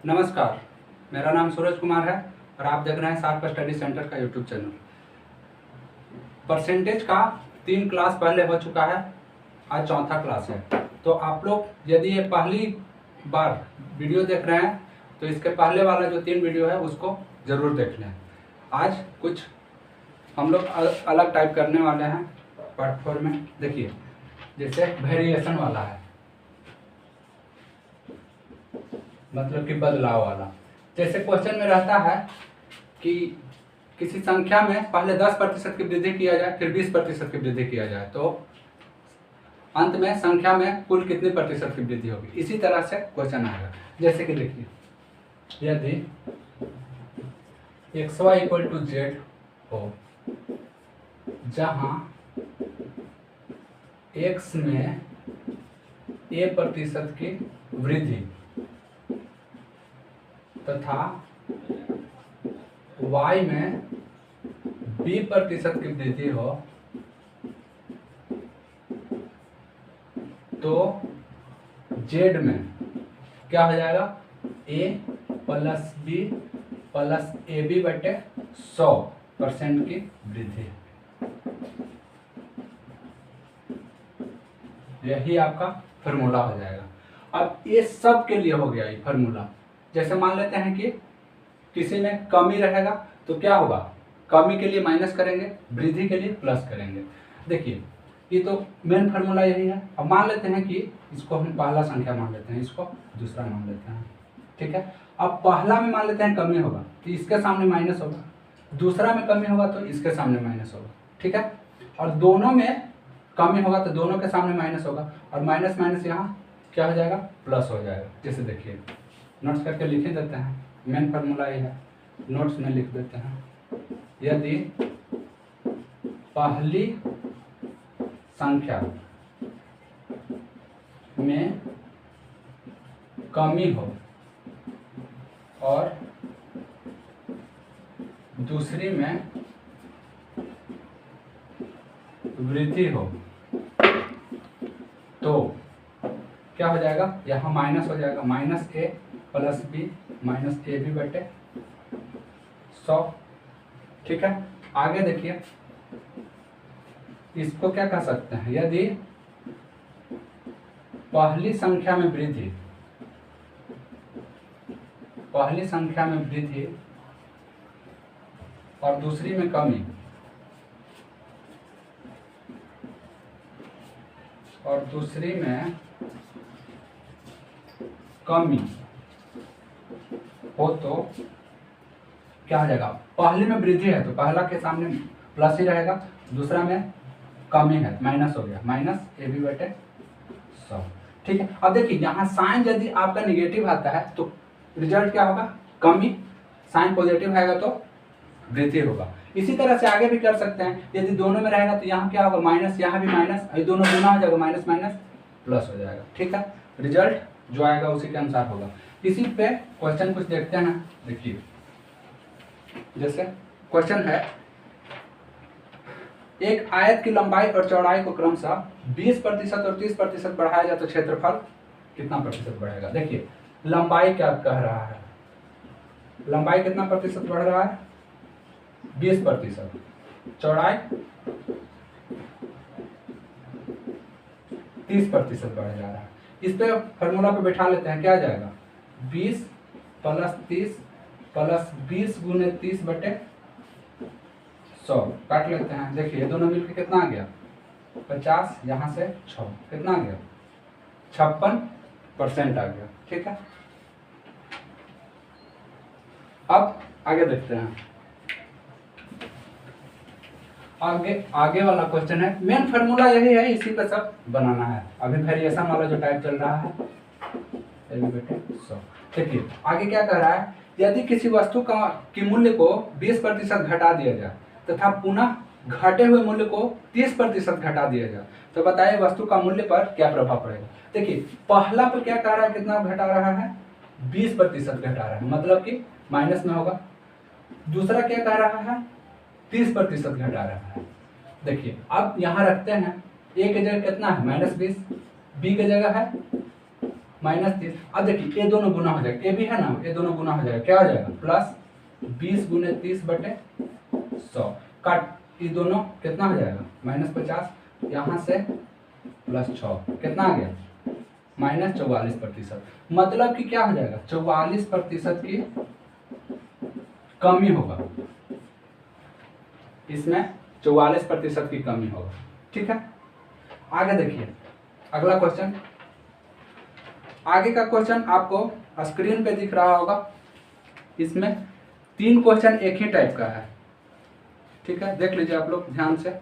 नमस्कार, मेरा नाम सूरज कुमार है और आप देख रहे हैं सार्प स्टडी सेंटर का यूट्यूब चैनल। परसेंटेज का 3 क्लास पहले हो चुका है, आज चौथा क्लास है। तो आप लोग यदि ये पहली बार वीडियो देख रहे हैं तो इसके पहले वाला जो 3 वीडियो है उसको ज़रूर देख लें। आज कुछ हम लोग अलग टाइप करने वाले हैं पार्ट 4 में। देखिए, जैसे वेरिएशन वाला है, मतलब कि बदलाव वाला। जैसे क्वेश्चन में रहता है कि किसी संख्या में पहले 10% की वृद्धि किया जाए, फिर 20% की वृद्धि किया जाए, तो अंत में संख्या में कुल कितनी प्रतिशत की वृद्धि होगी। इसी तरह से क्वेश्चन आएगा। जैसे कि देखिए, यदि xy = z हो, जहां x में a% की वृद्धि तथा y में b% की वृद्धि हो, तो z में क्या हो जाएगा, a + b + ab बटे 100% की वृद्धि। यही आपका फार्मूला हो जाएगा। अब ये सब के लिए हो गया ये फार्मूला। जैसे मान लेते हैं कि किसी में कमी रहेगा तो क्या होगा, कमी के लिए माइनस करेंगे, वृद्धि के लिए प्लस करेंगे। देखिए, ये तो मेन फार्मूला यही है। अब मान लेते हैं कि इसको हम पहला संख्या मान लेते हैं, इसको दूसरा मान लेते हैं, ठीक है। अब पहला में मान लेते हैं कमी होगा तो इसके सामने माइनस होगा, दूसरा में कमी होगा तो इसके सामने माइनस होगा, ठीक है। और दोनों में कमी होगा तो दोनों के सामने माइनस होगा, और माइनस माइनस यहाँ क्या हो जाएगा, प्लस हो जाएगा। जैसे देखिए, नोट्स करके लिख ही देते हैं, मेन फार्मूला ये है, नोट्स में लिख देते हैं। यदि पहली संख्या में कमी हो और दूसरी में वृद्धि हो, तो क्या हो जाएगा, यहाँ माइनस हो जाएगा, -a + b - ab बटे 100, ठीक है। आगे देखिए, इसको क्या कह सकते हैं, यदि पहली संख्या में वृद्धि और दूसरी में कमी, हो तो क्या हो जाएगा, पहले में वृद्धि है तो पहला के सामने प्लस ही रहेगा, दूसरा में कमी है माइनस हो गया, -ab बटे 100, ठीक है। अब देखिए, यहाँ साइन यदि आपका निगेटिव आता है तो रिजल्ट क्या होगा, कमी। साइन पॉजिटिव आएगा तो वृद्धि होगा। इसी तरह से आगे भी कर सकते हैं। यदि दोनों में रहेगा तो यहाँ क्या होगा, माइनस, यहाँ भी माइनस, ये दोनों गुना हो जाएगा, माइनस माइनस प्लस हो जाएगा, ठीक है। रिजल्ट जो आएगा उसी के अनुसार होगा। इसी पे क्वेश्चन कुछ देखते हैं ना। देखिए, जैसे क्वेश्चन है, एक आयत की लंबाई और चौड़ाई को क्रमशः 20% और 30% बढ़ाया जाए तो क्षेत्रफल कितना प्रतिशत बढ़ेगा। देखिए, लंबाई क्या कह रहा है, लंबाई कितना प्रतिशत बढ़ रहा है, 20%, चौड़ाई 30% बढ़ जा रहा है। इस पे फार्मूला पे बैठा लेते हैं, क्या आ जाएगा, 20 + 30 + 20 × 30 बटे 100, काट लेते हैं। देखिए, ये दोनों मिलकर कितना आ गया, 50, यहाँ से 6, कितना आ गया, 56% आ गया, ठीक है। अब आगे देखते हैं। आगे वाला क्वेश्चन है, मेन फार्मूला यही है, इसी पे सब बनाना है। अभी वेरिएशन वाला जो टाइप चल रहा है, बेटे 100। देखिए, आगे क्या कह रहा है, यदि किसी वस्तु की मूल्य को 20% घटा दिया जाए तथा पुनः घटे हुए मूल्य को 30% घटा दिया जाए तो बताइए वस्तु का मूल्य पर क्या प्रभाव पड़ेगा। देखिए, पहला पर क्या कह रहा है, कितना घटा रहा है, 20% घटा रहा है, मतलब कि माइनस में होगा। दूसरा क्या कह रहा है, 30% घटा रहा है। देखिए, अब यहाँ रखते हैं, ए की जगह कितना है, -20, बी की जगह है -30। अब देखिए ये दोनों गुना हो जाएगा, ये भी है ना, ये दोनों गुना हो जाएगा, क्या हो जाएगा प्लस 20 गुने 30/100 काट ये दोनों कितना हो जाएगा -50, यहाँ से +6 कितना आ गया -44%। मतलब कि क्या हो जाएगा 44% की कमी होगा, इसमें 44% की कमी होगा। ठीक है, आगे देखिए अगला क्वेश्चन। आगे का क्वेश्चन आपको स्क्रीन पे दिख रहा होगा, इसमें 3 क्वेश्चन एक ही टाइप का है। ठीक है, देख लीजिए आप लोग ध्यान से।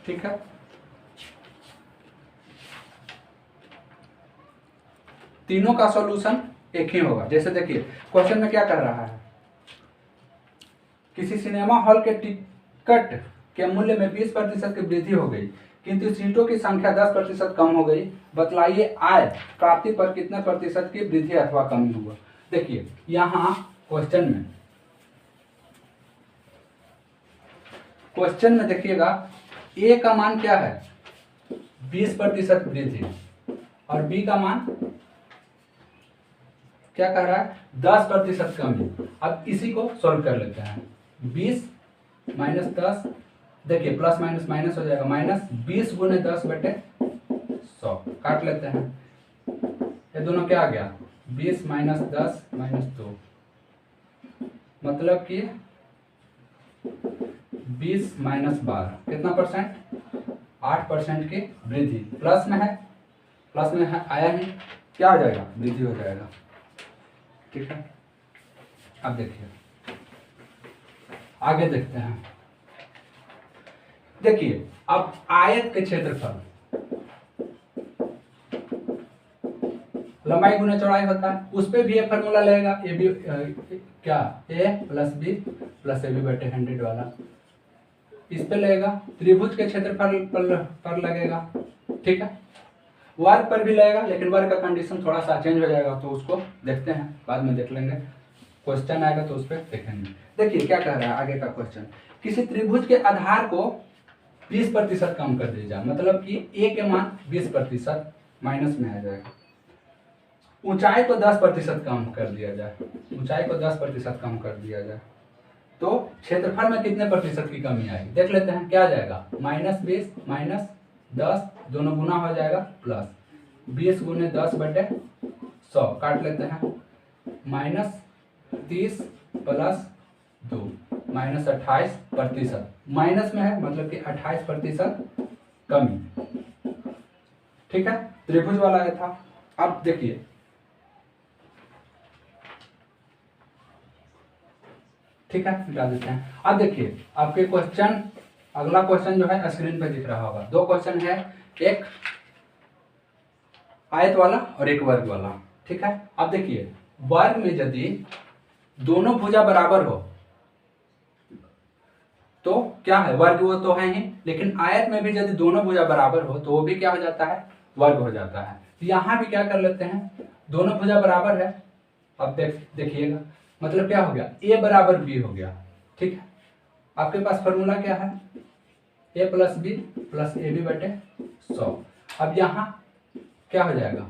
ठीक है, तीनों का सॉल्यूशन एक ही होगा। जैसे देखिए क्वेश्चन में क्या कर रहा है, किसी सिनेमा हॉल के टिकट के मूल्य में 20% की वृद्धि हो गई, किंतु सीटों की संख्या 10% कम हो गई। बतलाइए आय प्राप्ति पर कितने प्रतिशत की वृद्धि अथवा कमी हुआ। देखिए यहाँ क्वेश्चन में देखिएगा ए का मान क्या है 20% वृद्धि और बी का मान क्या कह रहा है 10% कमी। अब इसी को सॉल्व कर लेते हैं। 20 - 10, देखिए प्लस माइनस माइनस हो जाएगा, -20 गुने 10/100 काट लेते हैं। ये दोनों क्या आ गया 20 - 10 - 2, मतलब कि 20 - 12 कितना परसेंट 8% की वृद्धि। प्लस में है आया ही, क्या हो जाएगा वृद्धि हो जाएगा। ठीक है, अब देखिए आगे देखते हैं। देखिए अब आयत के क्षेत्रफल लंबाई गुना चौड़ाई होता है, उस पर भी ये फॉर्मूला लगेगा। ए बी क्या A plus B plus A B बटे 100 वाला इस पे लगेगा। त्रिभुज के क्षेत्रफल पर लगेगा। ठीक है, वर्ग पर भी लगेगा, लेकिन वर्ग का कंडीशन थोड़ा सा चेंज हो जाएगा, तो उसको देखते हैं, बाद में देख लेंगे। क्वेश्चन आएगा तो उस पर देखेंगे। देखिए क्या कह रहा है आगे का क्वेश्चन, किसी त्रिभुज के आधार को 20% कम कर दिया जाए, मतलब कि ए के मान 20% माइनस में आ जाएगा। ऊंचाई को 10% कम कर दिया जाए, ऊंचाई को 10% कम कर दिया जाए, तो क्षेत्रफल में कितने प्रतिशत की कमी आएगी देख लेते हैं। क्या आ जाएगा -20 - 10 दोनों गुना हो जाएगा, प्लस 20 गुने 10/100 काट लेते हैं, -30 प्लस 2 -28%। माइनस में है मतलब कि 28% कमी। ठीक है, त्रिभुज वाला है था। अब देखिए ठीक है, मिटा देते हैं। अब देखिए आपके क्वेश्चन, अगला क्वेश्चन जो है स्क्रीन पे दिख रहा होगा। 2 क्वेश्चन है, एक आयत वाला और एक वर्ग वाला। ठीक है, अब देखिए वर्ग में यदि दोनों भुजा बराबर हो तो क्या है वर्ग, वो तो है ही, लेकिन आयत में भी यदि दोनों भुजा बराबर हो तो वो भी क्या हो जाता है वर्ग हो जाता है। यहां भी क्या कर लेते हैं, दोनों भुजा बराबर है। अब देखिएगा मतलब क्या हो गया a बराबर b हो गया। ठीक है, आपके पास फॉर्मूला क्या है a plus B plus A B बटे 100। अब यहाँ क्या हो जाएगा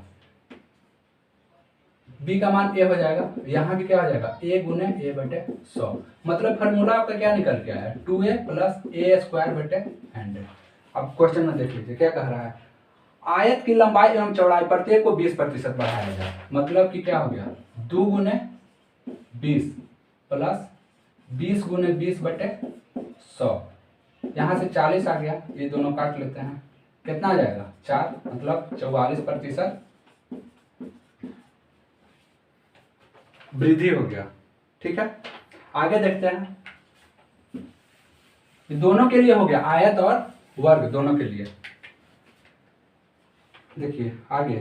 b का मान a हो जाएगा, यहाँ भी क्या हो जाएगा a गुने a बटे 100। मतलब फॉर्मूला आपका क्या निकल के आया 2a प्लस a² बटे 100। अब क्वेश्चन में देख लीजिए क्या कह रहा है, आयत की लंबाई एवं चौड़ाई प्रत्येक को 20% बढ़ाया जाए। मतलब कि क्या हो गया 2 गुने 20 प्लस 20 गुने 20 बटे 100, यहाँ से 40 आ गया, ये दोनों काट लेते हैं, कितना आ जाएगा 4, मतलब 44% वृद्धि हो गया। ठीक है, आगे देखते हैं, दोनों के लिए हो गया आयत और वर्ग दोनों के लिए। देखिए आगे,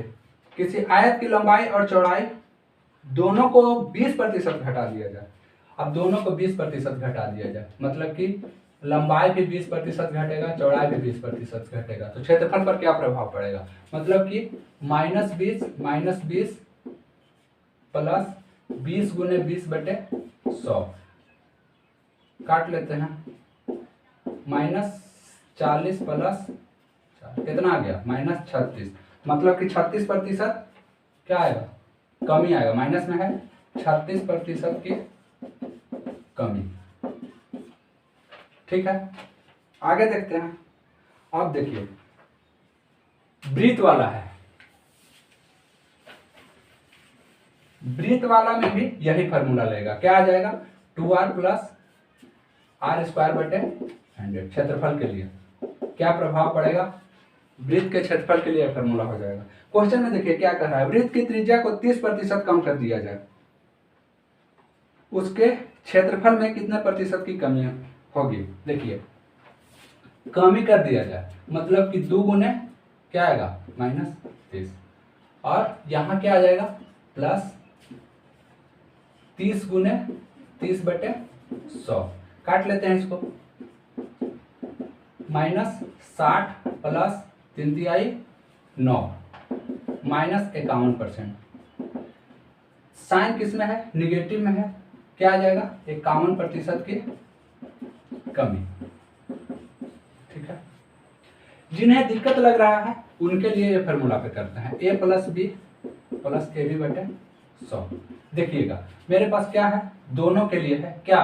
किसी आयत की लंबाई और चौड़ाई दोनों को 20% घटा दिया जाए। अब दोनों को 20% घटा दिया जाए, मतलब कि लंबाई भी 20% घटेगा, चौड़ाई भी 20% घटेगा, तो क्षेत्रफल पर क्या प्रभाव पड़ेगा, मतलब कि -20 प्लस 20 गुने 20 बटे 100 काट लेते हैं, -40 प्लस कितना आ गया -36, मतलब कि 36% क्या आएगा, कमी आएगा, माइनस में है 36% की कमी। ठीक है, आगे देखते हैं। अब देखिए वृत्त वाला है, वृत्त वाला में भी यही फॉर्मूला लेगा, क्या आ जाएगा 2r प्लस r² बटे 100 क्षेत्रफल के लिए। क्या प्रभाव पड़ेगा, वृत्त के क्षेत्रफल के लिए फॉर्मूला हो जाएगा। क्वेश्चन में देखिए क्या कर रहा है, वृत्त की त्रिज्या को 30% कम कर दिया जाए, उसके क्षेत्रफल में कितने प्रतिशत की कमी होगी। देखिए कमी कर दिया जाए मतलब कि 2 गुने क्या आएगा -30, और यहाँ क्या आ जाएगा प्लस 30 गुने 30 बटे 100, काट लेते हैं इसको, -60 प्लस 3 तिहाई 9 -51%। साइन किस में है, निगेटिव में है, क्या आ जाएगा 51% की कमी। ठीक है, जिन्हें दिक्कत लग रहा है उनके लिए ये फॉर्मूला पे करते हैं, a plus B plus A B बटे 100। देखिएगा मेरे पास क्या है, दोनों के लिए है क्या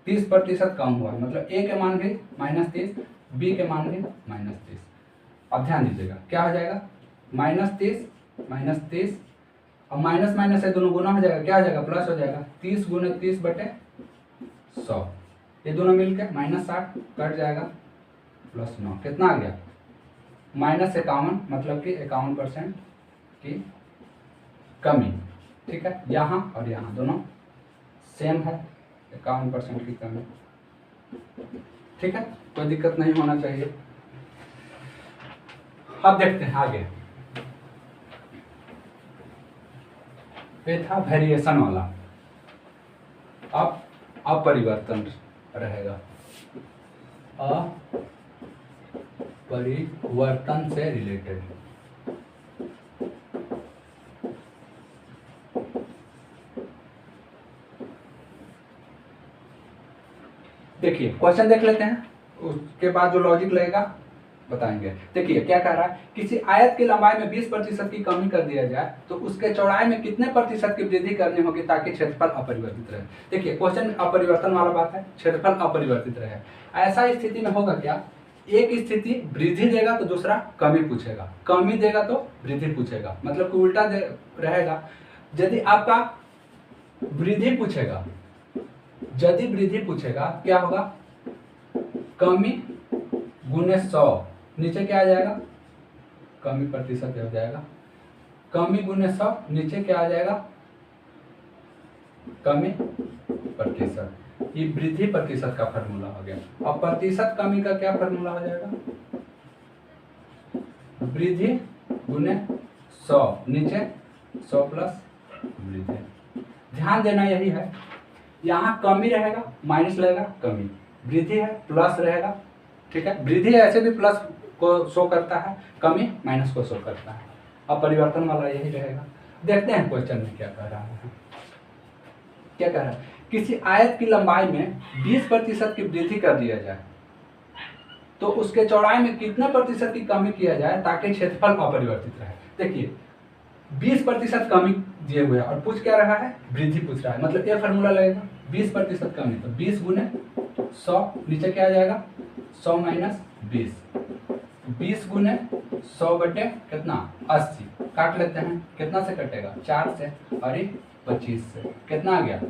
30% कम हुआ है, मतलब a के मान भी -30, b के मान भी -30। अब ध्यान दीजिएगा क्या हो जाएगा -30 और माइनस माइनस है दोनों गुना हो जाएगा, क्या हो जाएगा प्लस हो जाएगा 30 गुने 30 बटे 100, ये दोनों मिलकर -60 कट जाएगा प्लस 9, कितना आ गया -51, मतलब कि 51% की कमी। ठीक है, यहाँ और यहाँ दोनों सेम है, 51% की कमी। ठीक है, कोई दिक्कत नहीं होना चाहिए। अब देखते हैं आगे, ये था वेरिएशन वाला, अब अपरिवर्तन रहेगा, अपरिवर्तन से रिलेटेड। देखिए क्वेश्चन देख लेते हैं, उसके बाद जो लॉजिक लगेगा बताएंगे। देखिए क्या कह रहा है, किसी आयत की लंबाई में 20% की कमी कर दिया जाए तो उसके चौड़ाई में कितने प्रतिशत की वृद्धि करनी होगी ताकि क्षेत्रफल अपरिवर्तित रहे। देखिए क्वेश्चन अपरिवर्तन वाला बात है, क्षेत्रफल अपरिवर्तित रहे। ऐसा स्थिति में होगा क्या, एक स्थिति वृद्धि देगा तो दूसरा कमी पूछेगा, कमी देगा तो वृद्धि पूछेगा, मतलब कि उल्टा रहेगा। यदि आपका वृद्धि पूछेगा, यदि वृद्धि पूछेगा क्या होगा, कमी गुने 100, नीचे क्या आ जाएगा, कमी प्रतिशत हो जाएगा, कमी गुने 100, नीचे क्या आ जाएगा, कमी प्रतिशत। ये वृद्धि प्रतिशत का फॉर्मूला हो गया। अब प्रतिशत कमी का क्या फॉर्मूला हो जाएगा, वृद्धि गुने 100, नीचे 100 प्लस वृद्धि। ध्यान देना यही है, यहाँ कमी रहेगा माइनस लगेगा कमी, वृद्धि है प्लस रहेगा। ठीक है, वृद्धि ऐसे भी प्लस को शो करता है, कमी माइनस को शो करता है। अब परिवर्तन वाला यही रहेगा। देखते हैं क्वेश्चन में क्या कह रहा है, क्या कह रहा है, किसी आयत की लंबाई में 20% की वृद्धि कर दिया जाए तो उसके चौड़ाई में कितने प्रतिशत की कमी किया जाए ताकि क्षेत्रफल अपरिवर्तित रहे। देखिए 20% कमी दिए हुए हैं और पूछ क्या रहा है, वृद्धि पूछ रहा है, मतलब ये फार्मूला लगेगा 20% कमी, तो 20 गुने 100, नीचे क्या आ जाएगा 100 माइनस 20, 20 गुने 100 बटे कितना 80, काट लेते हैं, कितना से कटेगा 4 से और ये 25 से, कितना आ गया,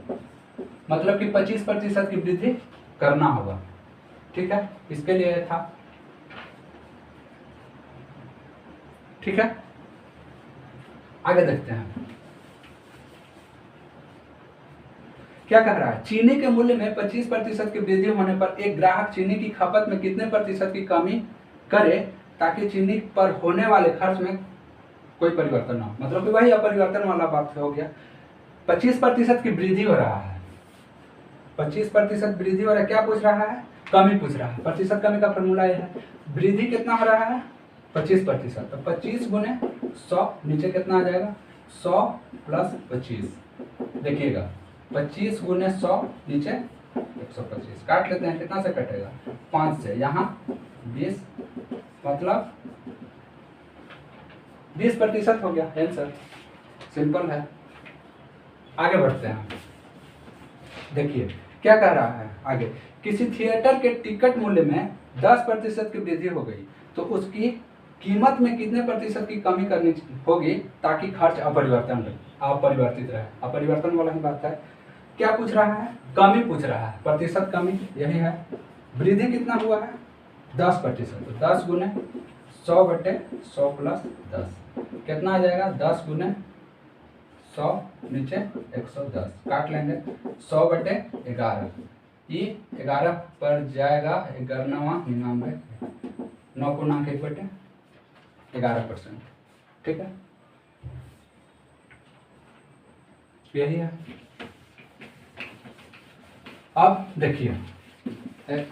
मतलब कि 25% की वृद्धि करना होगा। ठीक है, इसके लिए था। ठीक है, आगे देखते हैं क्या कह रहा है, चीनी के मूल्य में 25% की वृद्धि होने पर एक ग्राहक चीनी की खपत में कितने प्रतिशत की कमी करे ताकि चीनी पर होने वाले खर्च में कोई परिवर्तन ना हो, मतलब कि वही अपरिवर्तन वाला बात हो गया। 25% की वृद्धि हो रहा है, 25% वृद्धि हो रहा है, क्या पूछ रहा है, कमी पूछ रहा है। प्रतिशत कमी का फॉर्मूला यह है, वृद्धि कितना हो रहा है 25%, तो 25 गुने 100, नीचे कितना आ जाएगा 100 प्लस 25, देखिएगा 25 गुने 100, नीचे 125 काट लेते हैं, कितना से कटेगा 5 से, यहाँ 20 मतलब 20% हो गया आंसर। सिंपल है। आगे बढ़ते हैं। देखिए क्या कह रहा है आगे, किसी थिएटर के टिकट मूल्य में 10% की वृद्धि हो गई तो उसकी कीमत में कितने प्रतिशत की कमी करनी होगी ताकि खर्च अपरिवर्तित रहे। अपरिवर्तन वाला ही बात है। क्या पूछ रहा है, कमी पूछ रहा है, प्रतिशत कमी यही है। वृद्धि कितना हुआ है 10%, तो 10 गुने 100/100 प्लस 10 कितना आ जाएगा 10 गुने 100 नीचे 110 काट लेंगे 100/11, ये 11 पर जाएगा 11×99, 9×1/11%। ठीक है, यही है। अब देखिए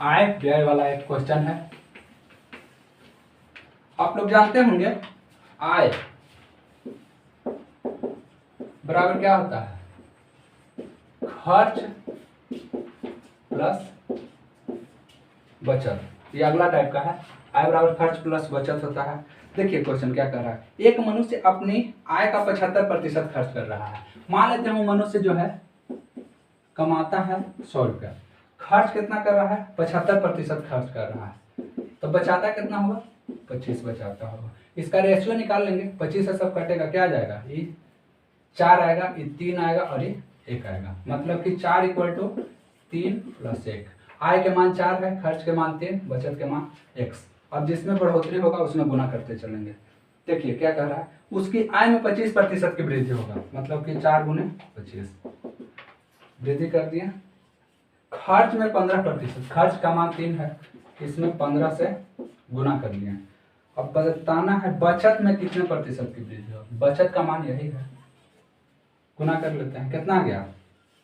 आय व्यय वाला एक क्वेश्चन है। आप लोग जानते होंगे आय बराबर क्या होता है, खर्च प्लस बचत। ये अगला टाइप का है, आय बराबर खर्च प्लस बचत होता है। देखिए क्वेश्चन क्या कर रहा है, एक मनुष्य अपनी आय का 75% खर्च कर रहा है। मान लेते हैं वो मनुष्य जो है कमाता है 100 रुपया, खर्च कितना कर रहा है 75% खर्च कर रहा है, तो बचाता कितना होगा 25 बचाता होगा। इसका रेशियो निकाल लेंगे, 25 से सब कटेगा, क्या आ जाएगा, ये 4 आएगा, ये 3 आएगा और ये 1 आएगा। मतलब कि 4 = 3 + 1। आय के मान 4 है, खर्च के मान 3, बचत के मान x। अब जिसमें बढ़ोतरी होगा उसमें गुना करते चलेंगे। देखिए क्या कह रहा है, उसकी आय में 25% की वृद्धि होगा, मतलब कि 4 गुने 25 वृद्धि कर दिया। खर्च में 15%, खर्च का मान 3 है, इसमें 15 से गुना कर लिया। अब बताना है बचत में कितने प्रतिशत की वृद्धि होगी। बचत का मान यही है, गुना कर लेते हैं, कितना आ गया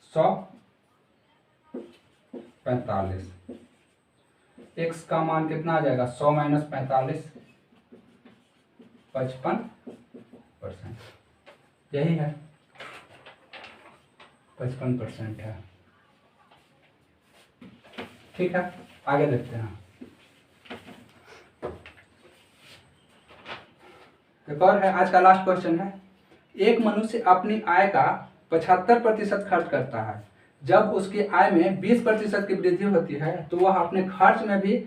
145। x का मान कितना आ जाएगा 100 - 45, 55%। यही है 55% है। ठीक है, आगे देखते हैं। एक और है, आज का लास्ट क्वेश्चन है। एक मनुष्य अपनी आय का 75% खर्च करता है। जब उसकी आय में 20% की वृद्धि होती है तो वह अपने खर्च में भी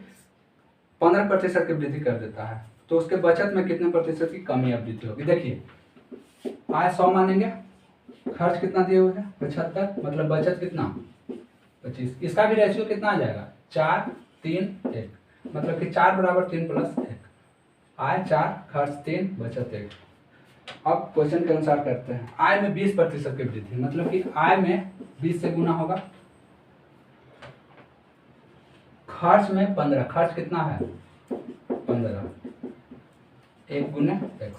15% की वृद्धि कर देता है, तो उसके बचत में कितने प्रतिशत की कमी या वृद्धि होगी। देखिए आय 100 मानेंगे, खर्च कितना दिए हुए हैं 75, मतलब बचत कितना 25। इसका भी रेशियो कितना आ जाएगा 4 3 1, मतलब कि 4 = 3 + 1। आय 4, खर्च 3, बचत 1। अब क्वेश्चन के अनुसार करते हैं। आय में 20% की वृद्धि, मतलब कि आय में 20 से गुना होगा, खर्च में 15, खर्च कितना है 15, 1 गुने x।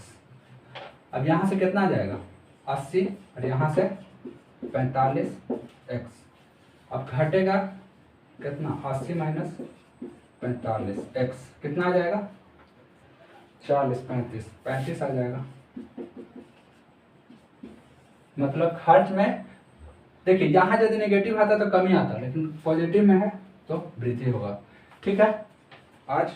अब यहाँ से कितना आ जाएगा 80 और यहाँ से 45x। अब घटेगा कितना 80 - 45x, कितना आ जाएगा 40 35 आ जाएगा। मतलब खर्च में देखिए यहाँ यदि नेगेटिव आता तो कमी आता, लेकिन पॉजिटिव में है तो वृद्धि होगा। ठीक है, आज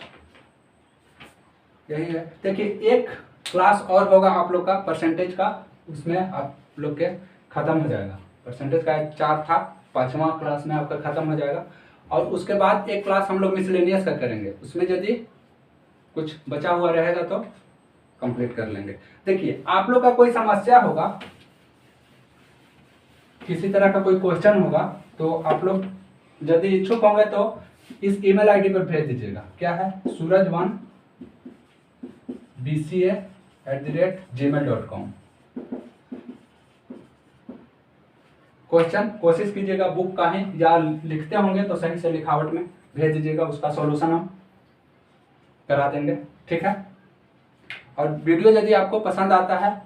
यही है। देखिए एक क्लास और होगा आप लोग का परसेंटेज का, उसमें आप लोग के खत्म हो जाएगा। परसेंटेज का 4 था, 5वां क्लास में आपका खत्म हो जाएगा। और उसके बाद एक क्लास हम लोग मिसलेनियस का करेंगे, उसमें यदि कुछ बचा हुआ रहेगा तो कंप्लीट कर लेंगे। देखिए आप लोग का कोई समस्या होगा, किसी तरह का कोई क्वेश्चन होगा, तो आप लोग यदि इच्छुक होंगे तो इस ईमेल आईडी पर भेज दीजिएगा। क्या है suraj1bca@gmail.com। क्वेश्चन कोशिश कीजिएगा बुक का ही, या लिखते होंगे तो सही से लिखावट में भेज दीजिएगा, उसका सॉल्यूशन हम करा देंगे। ठीक है, और वीडियो यदि आपको पसंद आता है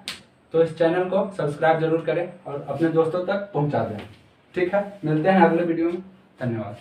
तो इस चैनल को सब्सक्राइब जरूर करें और अपने दोस्तों तक पहुंचा दें। ठीक है, मिलते हैं अगले वीडियो में। धन्यवाद।